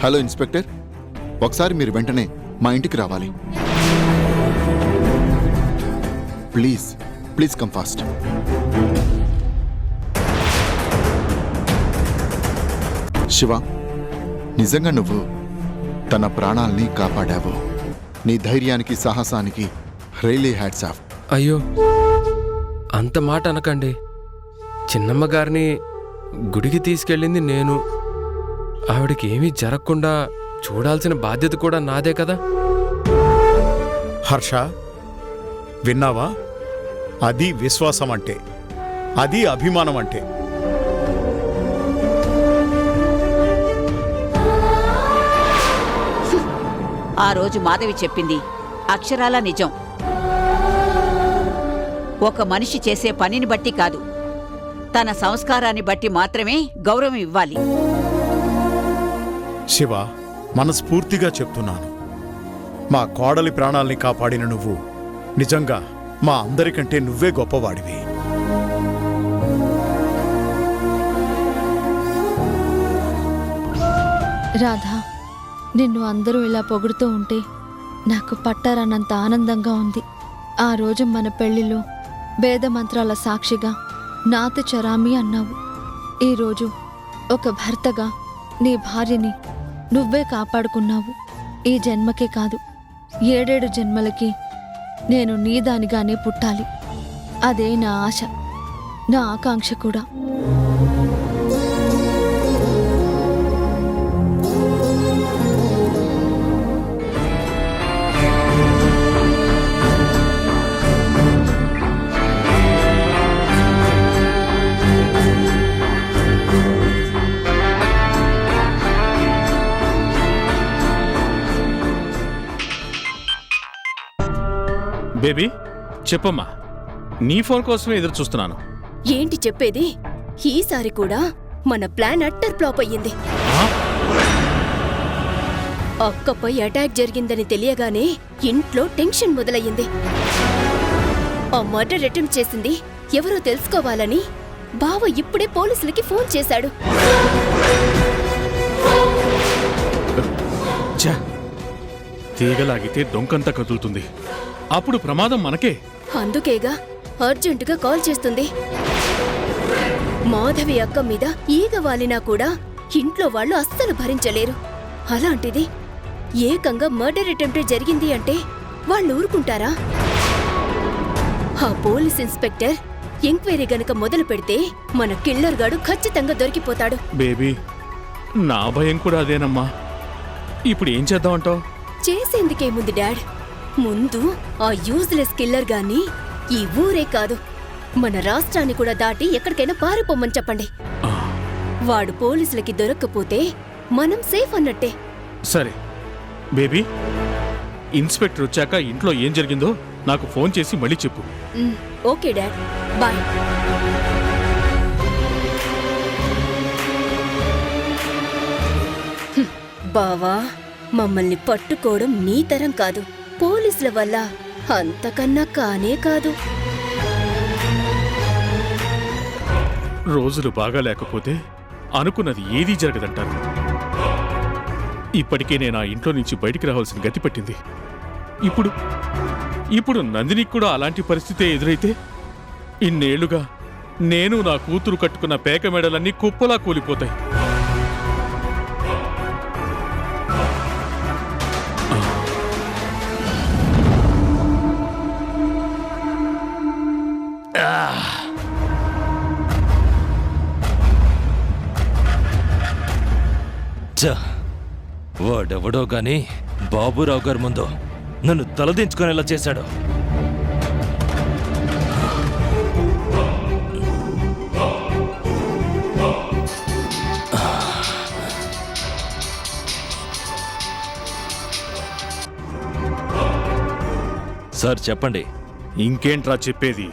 Hello inspector, ఒకసారి మీరు వెంటనే మా ఇంటికి రావాలి. Please please come fast. Shiva, నిజంగా నువ్వు తన ప్రాణాల్ని కాపాడావు. నీ ధైర్యానికి సాహసానికి రియలీ హ్యాట్స్ ఆఫ్. అయ్యో, అంత మాట అనకండి. చిన్నమ్మ గారిని గుడికి తీసుకెళ్ళింది నేను. ఆవిడకి ఏమీ జరగకుండా చూడాల్సిన బాధ్యత కూడా నాదే కదా. హర్ష, విన్నావా? అది విశ్వాసం అంటే, అది అభిమానం అంటే. ఆ రోజు మాధవి చెప్పింది అక్షరాల నిజం. ఒక మనిషి చేసే పనిని బట్టి కాదు, తన సంస్కారాన్ని బట్టి మాత్రమే గౌరవం ఇవ్వాలి. శివ, మనస్ఫూర్తిగా చెప్తున్నాను, మా కోడలి ప్రాణాల్ని కాపాడిన నువ్వు నిజంగా మా అందరికంటే నువ్వే గొప్పవాడివి. రాధా, నిన్ను అందరూ ఇలా పొగుడుతూ ఉంటే నాకు పట్టారన్నంత ఆనందంగా ఉంది. ఆ రోజు మన పెళ్లిలో వేదమంత్రాల సాక్షిగా నాతి చరామి అన్నావు. ఈరోజు ఒక భర్తగా నీ భార్యని నువ్వే కాపాడుకున్నావు. ఈ జన్మకే కాదు, 7 జన్మలకి నేను నీదానిగానే పుట్టాలి. అదే నా ఆశ, నా ఆకాంక్ష కూడా. బేబీ, చెప్పమ్మా. నీ ఫోన్ కోసమే ఎదురు చూస్తున్నాను. ఏంటి చెప్పేది? ఈసారి కూడా మన ప్లాన్ అట్టర్ ఫ్లాప్ అయ్యింది. అక్కపై అటాక్ జరిగిందని తెలియగానే ఇంట్లో టెన్షన్ మొదలయ్యింది. ఆ మర్డర్ అటెంప్ట్ చేసింది ఎవరో తెలుసుకోవాలని బావ ఇప్పుడే పోలీసులకి ఫోన్ చేశాడు. తీగలాగితే డొంకంతా కదులుతుంది, అప్పుడు ప్రమాదం మనకే. అందుకేగా అర్జెంటుగా కాల్ చేస్తుంది. మాధవి అక్క మీద ఈగ వాలినా కూడా ఇంట్లో వాళ్ళు అస్సలు భరించలేరు. అలాంటిది ఏకంగా మర్డర్ అటెంప్ట్ జరిగింది అంటే వాళ్ళు ఊరుకుంటారా? ఆ పోలీస్ ఇన్స్పెక్టర్ ఎంక్వైరీ గనక మొదలు పెడితే మన కిల్లర్ గాడు ఖచ్చితంగా దొరికిపోతాడు. బేబీ, నా భయం కూడా అదేనమ్మా. ఇప్పుడు ఏం చేద్దామంటావు? చేసేందుకేముంది డాడ్, ముందు ఆ యూజ్లెస్ కిల్లర్ గాన్ని ఈ ఊరే కాదు మన రాష్ట్రాన్ని కూడా దాటి ఎక్కడికైనా పారిపోమని చెప్పండి. వాడు పోలీసులకి దొరక్కపోతే మనం సేఫ్ అన్నట్టే. సరే బేబీ, ఇన్స్పెక్టర్ వచ్చాక ఇంట్లో ఏం జరిగిందో నాకు ఫోన్ చేసి మళ్ళీ చెప్పు. Okay dad, bye. బావా, మమ్మల్ని పట్టుకోవడం నీ తరం కాదు, పోలీసుల వల్ల అంతకన్నా కానే కాదు. రోజులు బాగా లేకపోతే అనుకున్నది ఏదీ జరగదంటారు. ఇప్పటికే నేను ఆ ఇంట్లో నుంచి బయటికి రావాల్సిన గతి పట్టింది. ఇప్పుడు నందినికి కూడా అలాంటి పరిస్థితే ఎదురైతే ఇన్నేళ్లుగా నేను నా కూతురు కట్టుకున్న పేక మెడలన్నీ కుప్పలా కూలిపోతాయి. వాడెవడో గాని బాబురావు గారి ముందు నన్ను తలదించుకునేలా చేశాడు. సార్ చెప్పండి. ఇంకేంట్రా చెప్పేది?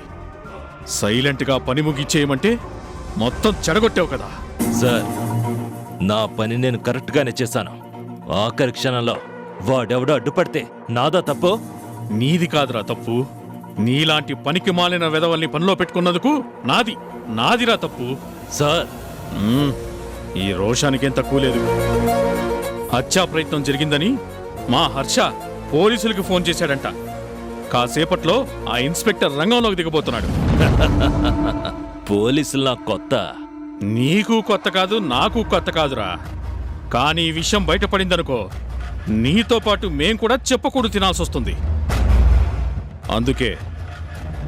సైలెంట్గా పని ముగిచ్చేయమంటే మొత్తం చెడగొట్టావు కదా. సార్, నా పని నేను కరెక్ట్గానే చేశాను. ఆఖరి క్షణంలో వాడెవడో అడ్డుపడితే నాదా తప్పు? నీది కాదురా తప్పు. నీలాంటి పనికి మాలిన వెధవల్ని పనిలో పెట్టుకున్నందుకు నాదిరా తప్పు. సార్, ఈ రోషానికేం తక్కువ లేదు. హత్యా ప్రయత్నం జరిగిందని మా హర్ష పోలీసులకు ఫోన్ చేశాడంట. కాసేపట్లో ఆ ఇన్స్పెక్టర్ రంగంలోకి దిగబోతున్నాడు. పోలీసులు నాకు కొత్త. నీకు కొత్త కాదు, నాకు కొత్త కాదురా. కానీ ఈ విషయం బయటపడిందనుకో, నీతో పాటు మేం కూడా చెప్పకూడదు తినాల్సి వస్తుంది. అందుకే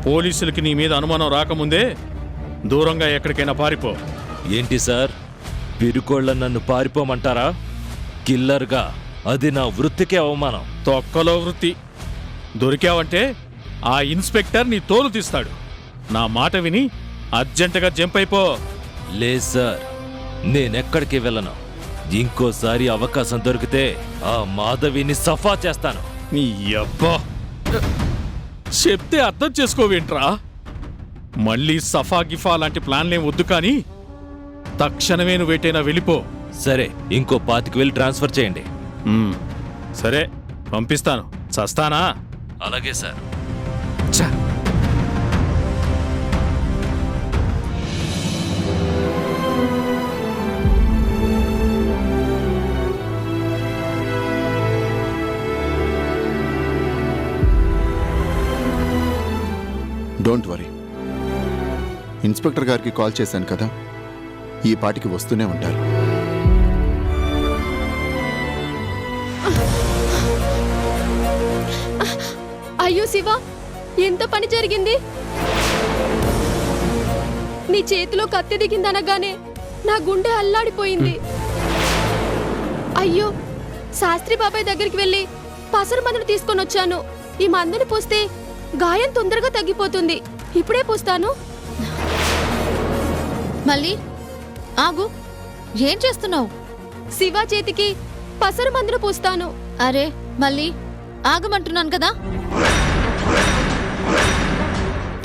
పోలీసులకి నీ మీద అనుమానం రాకముందే దూరంగా ఎక్కడికైనా పారిపో. ఏంటి సార్, పిరుకోళ్ళ నన్ను పారిపోమంటారా? కిల్లర్గా అది నా వృత్తికే అవమానం. తొక్కలో వృత్తి. దొరికావంటే ఆ ఇన్స్పెక్టర్ నీ తోలు తీస్తాడు. నా మాట విని అర్జెంటుగా జంప్ అయిపో. లేదు సార్, నేనెక్కడికి వెళ్ళను. ఇంకోసారి అవకాశం దొరికితే ఆ మాధవిని సఫా చేస్తాను. నీ అబ్బా, చెప్తే అర్థం చేసుకోవేంట్రా? మళ్ళీ సఫా గిఫా లాంటి ప్లాన్లేం వద్దు, కానీ తక్షణమే నువ్వేటైనా వెళ్ళిపో. సరే, ఇంకో 25,000 ట్రాన్స్ఫర్ చేయండి. సరే, పంపిస్తాను. చస్తానా? అలాగే సార్. ఛ! Don't worry. ఇన్స్పెక్టర్ గారికి కాల్ చేశాను కదా, ఈ పాటికి వస్తూనే ఉంటారు. అయ్యో శివ, ఎంత పని జరిగింది? నీ చేతిలో కత్తి దిగిందనగానే నా గుండె అల్లాడిపోయింది. అయ్యో, శాస్త్రి బాబాయ్ దగ్గరికి వెళ్ళి పసరు మందును తీసుకొని వచ్చాను. ఈ మందుని పూస్తే గాయం తొందరగా తగ్గిపోతుంది. ఇప్పుడే పూస్తాను. మళ్ళీ ఆగు, ఏం చేస్తున్నావు? శివ చేతికి పసరు మందును పూస్తాను. అరే మళ్ళీ ఆగమంటున్నాను కదా.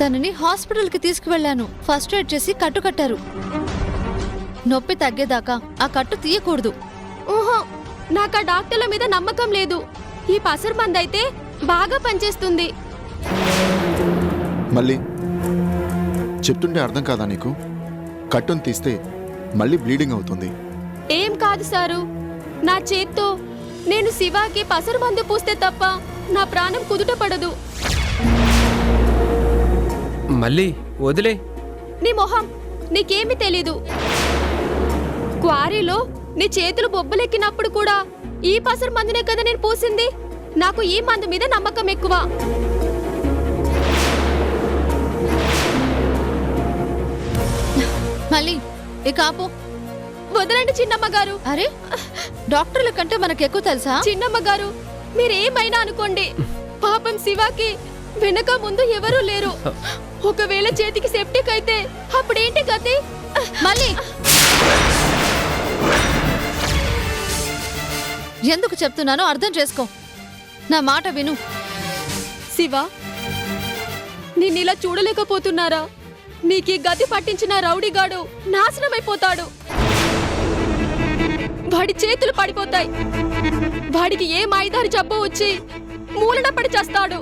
తనని హాస్పిటల్కి తీసుకువెళ్ళాను. ఫస్ట్ ఎయిడ్ చేసి కట్టు కట్టారు. నొప్పి తగ్గేదాకా ఆ కట్టు తీయకూడదు. ఓహో, నాకు ఆ డాక్టర్ల మీద నమ్మకం లేదు. ఈ పసరు మందైతే బాగా పనిచేస్తుంది. మళ్ళీ చెప్తుంటే అర్థం కాదా నీకు? కట్టును తీస్తే మళ్ళీ బ్లీడింగ్ అవుతుంది. ఏం కాదు సారు, నా చేత్తో నేను శివాకి పసరు మందు పూస్తే తప్ప నా ప్రాణం కుదుట పడదు. మళ్ళీ వదిలే. నీ మొహం, నీకేమీ తెలీదు. క్వారీలో నీ చేతులు బొబ్బలెక్కినప్పుడు కూడా ఈ పసరు మందునే కదా నేను పూసింది. నాకు ఈ మందు మీద నమ్మకం ఎక్కువ. మళ్ళీ ఇక ఆపు. వదలండి చిన్నమ్మ గారు. అరే, డాక్టర్ల కంటే మనకెక్కువ తెలుసా? చిన్నమ్మ గారు, మీరేమైనా అనుకోండి, పాపం శివాకి వెనక ముందు ఎవరూ లేరు. ఒకవేళ చేతికి సెప్టిక్ అయితే అప్పుడేంటి గతి? మళ్ళీ ఎందుకు చెప్తున్నానో అర్థం చేసుకో. నా మాట విను. శివ, నిన్నిలా చూడలేకపోతున్నారా? నీకీ గతి పట్టించిన రౌడీగాడు నాశనమైపోతాడు. వాడి చేతులు పడిపోతాయి. వాడికి ఏ మాయిదారి జబ్బు వచ్చి మూలన పడి చేస్తాడు.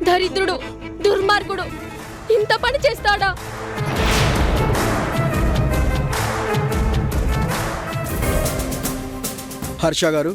దరిద్రుడు, దుర్మార్గుడు ఇంత పని చేస్తాడా? హర్ష గారు,